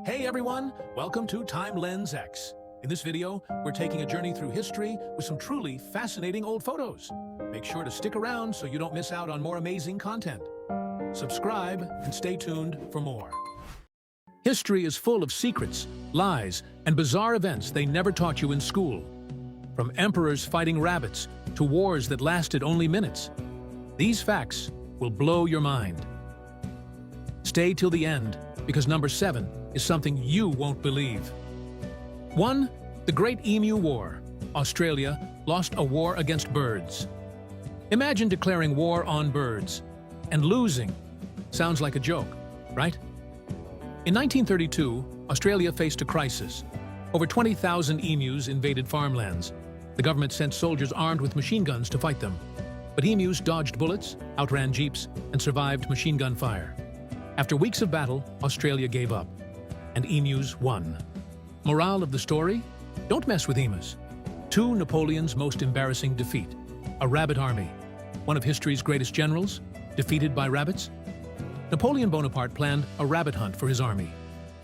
Hey everyone, welcome to TimeLensx. In this video, we're taking a journey through history with some truly fascinating old photos. Make sure to stick around so you don't miss out on more amazing content. Subscribe and stay tuned for more. History is full of secrets, lies, and bizarre events they never taught you in school. From emperors fighting rabbits to wars that lasted only minutes. These facts will blow your mind. Stay till the end, because number 7 is something you won't believe. 1. The Great Emu War. Australia lost a war against birds. Imagine declaring war on birds and losing. Sounds like a joke, right? In 1932, Australia faced a crisis. Over 20,000 emus invaded farmlands. The government sent soldiers armed with machine guns to fight them. But emus dodged bullets, outran jeeps, and survived machine gun fire. After weeks of battle, Australia gave up, and emus won. Morale of the story? Don't mess with emus. 2. Napoleon's most embarrassing defeat. A rabbit army. One of history's greatest generals, defeated by rabbits? Napoleon Bonaparte planned a rabbit hunt for his army.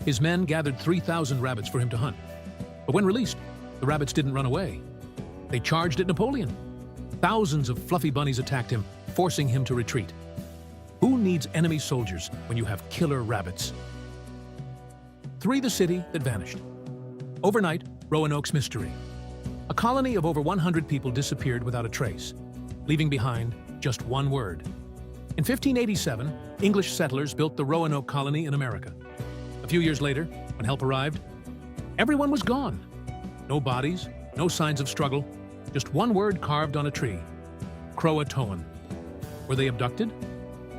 His men gathered 3,000 rabbits for him to hunt. But when released, the rabbits didn't run away. They charged at Napoleon. Thousands of fluffy bunnies attacked him, forcing him to retreat. Who needs enemy soldiers when you have killer rabbits? 3. The city that vanished. Overnight, Roanoke's mystery. A colony of over 100 people disappeared without a trace, leaving behind just one word. In 1587, English settlers built the Roanoke colony in America. A few years later, when help arrived, everyone was gone. No bodies, no signs of struggle, just one word carved on a tree. Croatoan. Were they abducted?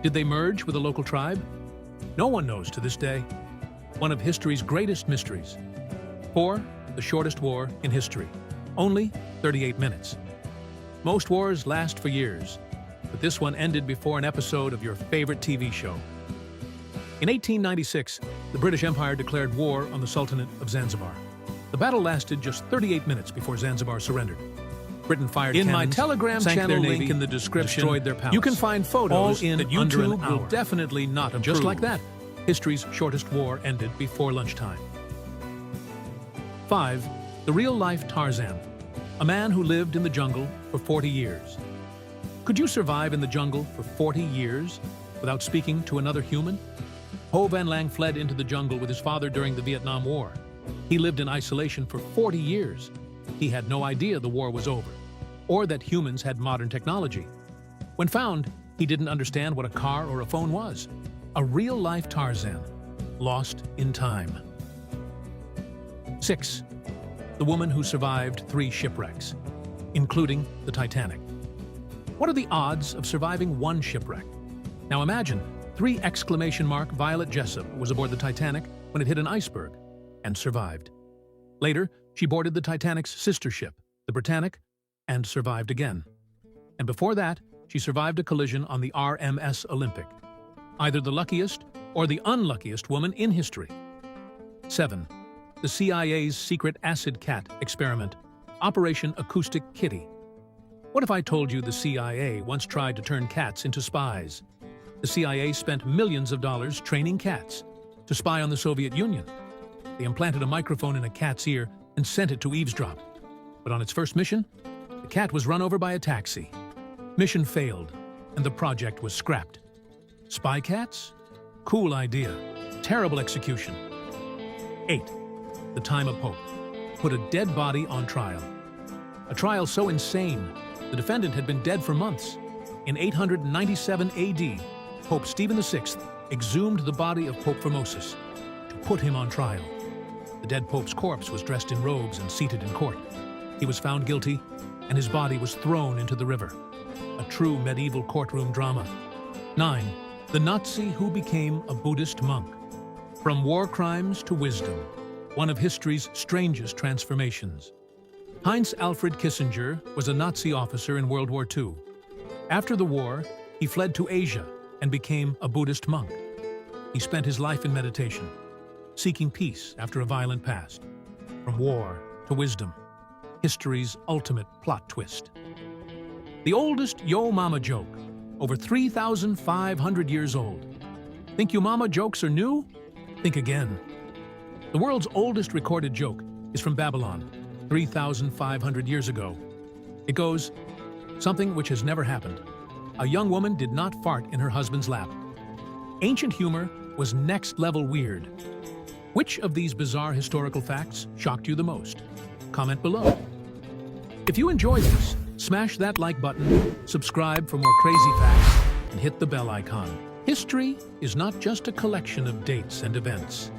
Did they merge with a local tribe? No one knows to this day. One of history's greatest mysteries. 4. The shortest war in history. Only 38 minutes. Most wars last for years, but this one ended before an episode of your favorite TV show. In 1896, the British Empire declared war on the Sultanate of Zanzibar. The battle lasted just 38 minutes before Zanzibar surrendered. Britain fired cannons, my Telegram sank channel their navy, link in the description, destroyed their palace. you can find photos all in that under an YouTube hour. will definitely not approve. Just like that, history's shortest war ended before lunchtime. 5. The real-life Tarzan. A man who lived in the jungle for 40 years. Could you survive in the jungle for 40 years without speaking to another human? Ho Van Lang fled into the jungle with his father during the Vietnam War. He lived in isolation for 40 years. He had no idea the war was over, or that humans had modern technology. When found, he didn't understand what a car or a phone was. A real-life Tarzan, lost in time. 6. The woman who survived 3 shipwrecks, including the Titanic. What are the odds of surviving one shipwreck? Now imagine, 3 Violet Jessup was aboard the Titanic when it hit an iceberg and survived. Later, she boarded the Titanic's sister ship, the Britannic, and survived again. And before that, she survived a collision on the RMS Olympic. Either the luckiest or the unluckiest woman in history. 7. The CIA's secret acid cat experiment, Operation Acoustic Kitty. What if I told you the CIA once tried to turn cats into spies? The CIA spent millions of dollars training cats to spy on the Soviet Union. They implanted a microphone in a cat's ear and sent it to eavesdrop. But on its first mission, the cat was run over by a taxi. Mission failed, and the project was scrapped. Spy cats? Cool idea. Terrible execution. 8. The time of Pope. Put a dead body on trial. A trial so insane, the defendant had been dead for months. In 897 AD, Pope Stephen VI exhumed the body of Pope Formosus to put him on trial. The dead pope's corpse was dressed in robes and seated in court. He was found guilty, and his body was thrown into the river. A true medieval courtroom drama. 9. The Nazi who became a Buddhist monk. From war crimes to wisdom. One of history's strangest transformations. Heinz Alfred Kissinger was a Nazi officer in World War II. After the war, he fled to Asia and became a Buddhist monk. He spent his life in meditation, seeking peace after a violent past. From war to wisdom. History's ultimate plot twist. The oldest Yo Mama joke, over 3,500 years old. Think Yo Mama jokes are new? Think again. The world's oldest recorded joke is from Babylon, 3,500 years ago. It goes, something which has never happened. A young woman did not fart in her husband's lap. Ancient humor was next-level weird. Which of these bizarre historical facts shocked you the most? Comment below. If you enjoyed this, smash that like button, subscribe for more crazy facts, and hit the bell icon. History is not just a collection of dates and events.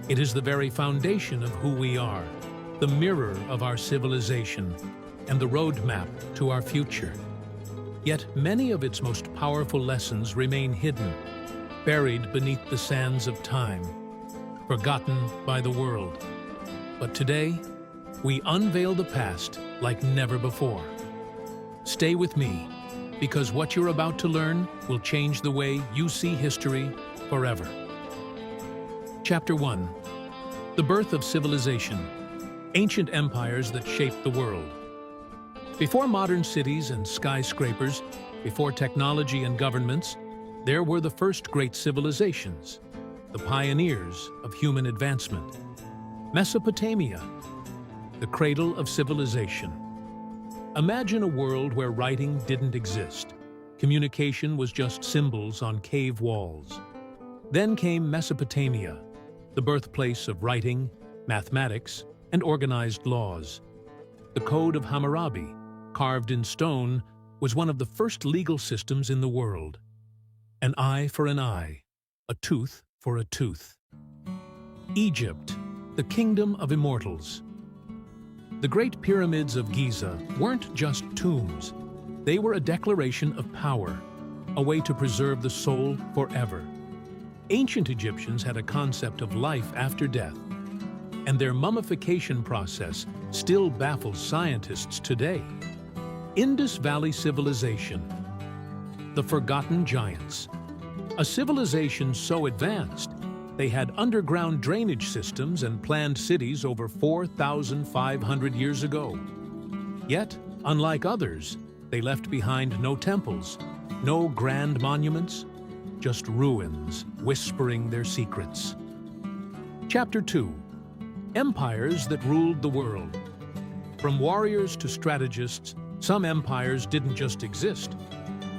It is the very foundation of who we are, the mirror of our civilization, and the roadmap to our future. Yet many of its most powerful lessons remain hidden, buried beneath the sands of time, forgotten by the world. But today, we unveil the past like never before. Stay with me, because what you're about to learn will change the way you see history forever. Chapter 1. The Birth of Civilization. Ancient empires that shaped the world. Before modern cities and skyscrapers, before technology and governments, there were the first great civilizations, the pioneers of human advancement. Mesopotamia, the cradle of civilization. Imagine a world where writing didn't exist. Communication was just symbols on cave walls. Then came Mesopotamia, the birthplace of writing, mathematics, and organized laws. The Code of Hammurabi, carved in stone, was one of the first legal systems in the world. An eye for an eye, a tooth for a tooth. Egypt, the kingdom of immortals. The Great Pyramids of Giza weren't just tombs. They were a declaration of power, a way to preserve the soul forever. Ancient Egyptians had a concept of life after death, and their mummification process still baffles scientists today. Indus Valley Civilization. The Forgotten Giants. A civilization so advanced, they had underground drainage systems and planned cities over 4,500 years ago. Yet, unlike others, they left behind no temples, no grand monuments, just ruins whispering their secrets. Chapter 2. Empires that ruled the world. From warriors to strategists, some empires didn't just exist.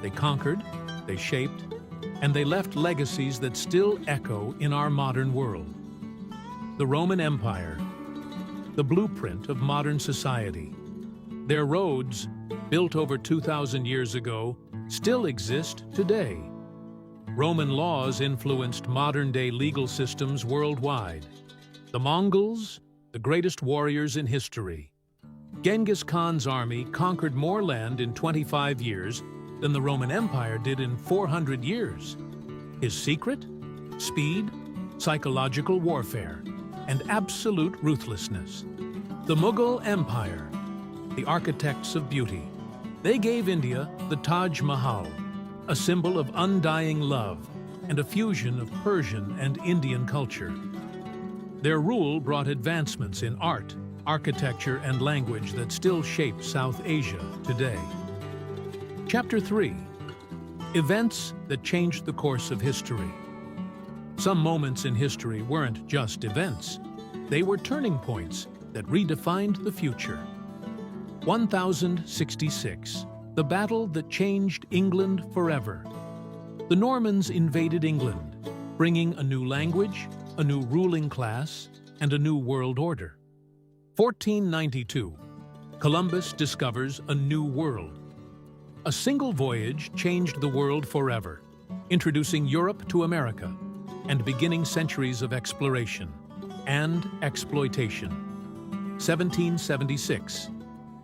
They conquered, they shaped, and they left legacies that still echo in our modern world. The Roman Empire, the blueprint of modern society. Their roads, built over 2,000 years ago, still exist today. Roman laws influenced modern-day legal systems worldwide. The Mongols, the greatest warriors in history. Genghis Khan's army conquered more land in 25 years than the Roman Empire did in 400 years. His secret? Speed, psychological warfare, and absolute ruthlessness. The Mughal Empire, the architects of beauty. They gave India the Taj Mahal, a symbol of undying love and a fusion of Persian and Indian culture. Their rule brought advancements in art, architecture, and language that still shape South Asia today. Chapter 3. Events that changed the course of history. Some moments in history weren't just events. They were turning points that redefined the future. 1066. The battle that changed England forever. The Normans invaded England, bringing a new language, a new ruling class, and a new world order. 1492. Columbus discovers a new world. A single voyage changed the world forever, introducing Europe to America and beginning centuries of exploration and exploitation. 1776.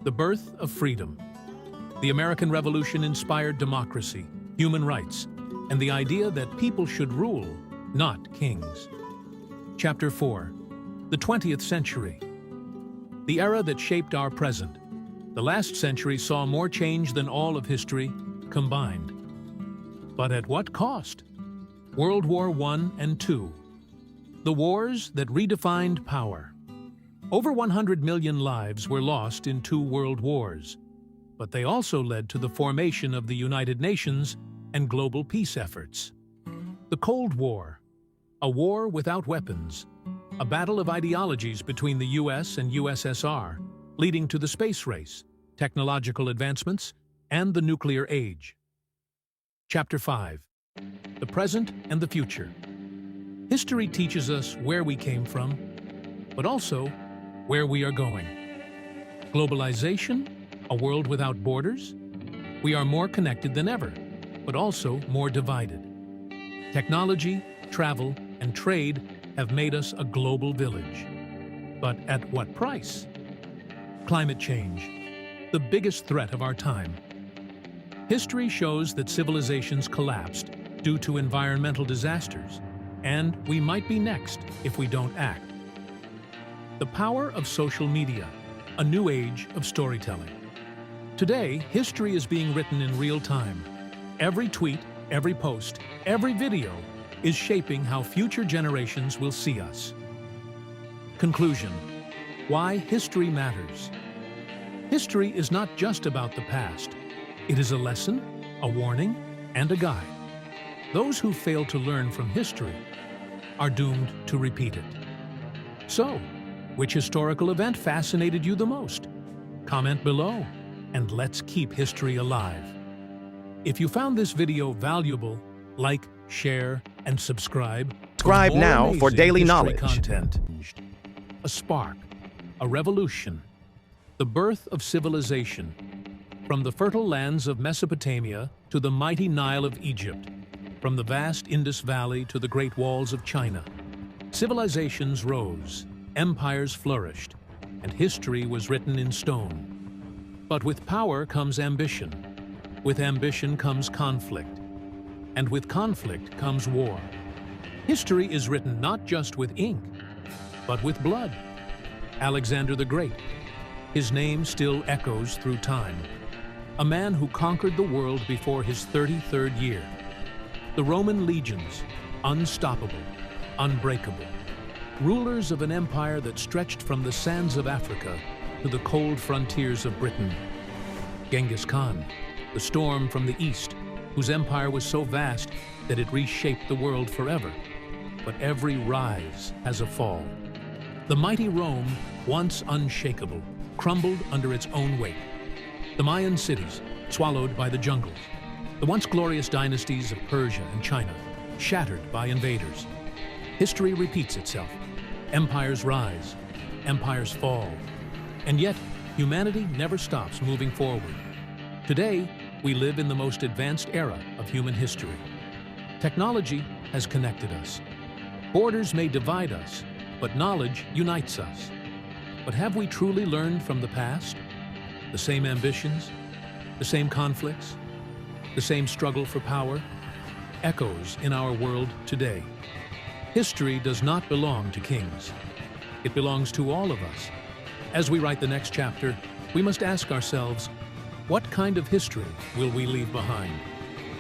The birth of freedom. The American Revolution inspired democracy, human rights, and the idea that people should rule, not kings. Chapter 4. The 20th century. The era that shaped our present. The last century saw more change than all of history combined. But at what cost? World War I and II. The wars that redefined power. Over 100 million lives were lost in 2 world wars, but they also led to the formation of the United Nations and global peace efforts. The Cold War. A war without weapons. A battle of ideologies between the US and USSR, leading to the space race, technological advancements, and the nuclear age. Chapter 5. The Present and the Future. History teaches us where we came from, but also where we are going. Globalization, a world without borders. We are more connected than ever, but also more divided. Technology, travel, and trade have made us a global village. But at what price? Climate change, the biggest threat of our time. History shows that civilizations collapsed due to environmental disasters, and we might be next if we don't act. The power of social media, a new age of storytelling. Today, history is being written in real time. Every tweet, every post, every video is shaping how future generations will see us. Conclusion. Why history matters. History is not just about the past. It is a lesson, a warning, and a guide. Those who fail to learn from history are doomed to repeat it. So, which historical event fascinated you the most? Comment below, and let's keep history alive. If you found this video valuable, like, share, and subscribe. Subscribe more now for amazing daily history knowledge. Content. A spark, a revolution, the birth of civilization. From the fertile lands of Mesopotamia to the mighty Nile of Egypt, from the vast Indus Valley to the great walls of China, civilizations rose, empires flourished, and history was written in stone. But with power comes ambition. With ambition comes conflict. And with conflict comes war. History is written not just with ink, but with blood. Alexander the Great. His name still echoes through time. A man who conquered the world before his 33rd year. The Roman legions, unstoppable, unbreakable. Rulers of an empire that stretched from the sands of Africa to the cold frontiers of Britain. Genghis Khan, the storm from the east, whose empire was so vast that it reshaped the world forever. But every rise has a fall. The mighty Rome, once unshakable, crumbled under its own weight. The Mayan cities, swallowed by the jungles. The once glorious dynasties of Persia and China, shattered by invaders. History repeats itself. Empires rise, empires fall. And yet, humanity never stops moving forward. Today, we live in the most advanced era of human history. Technology has connected us. Borders may divide us, but knowledge unites us. But have we truly learned from the past? The same ambitions, the same conflicts, the same struggle for power echoes in our world today. History does not belong to kings. It belongs to all of us. As we write the next chapter, we must ask ourselves, what kind of history will we leave behind?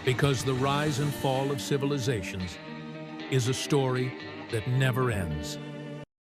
Because the rise and fall of civilizations is a story that never ends.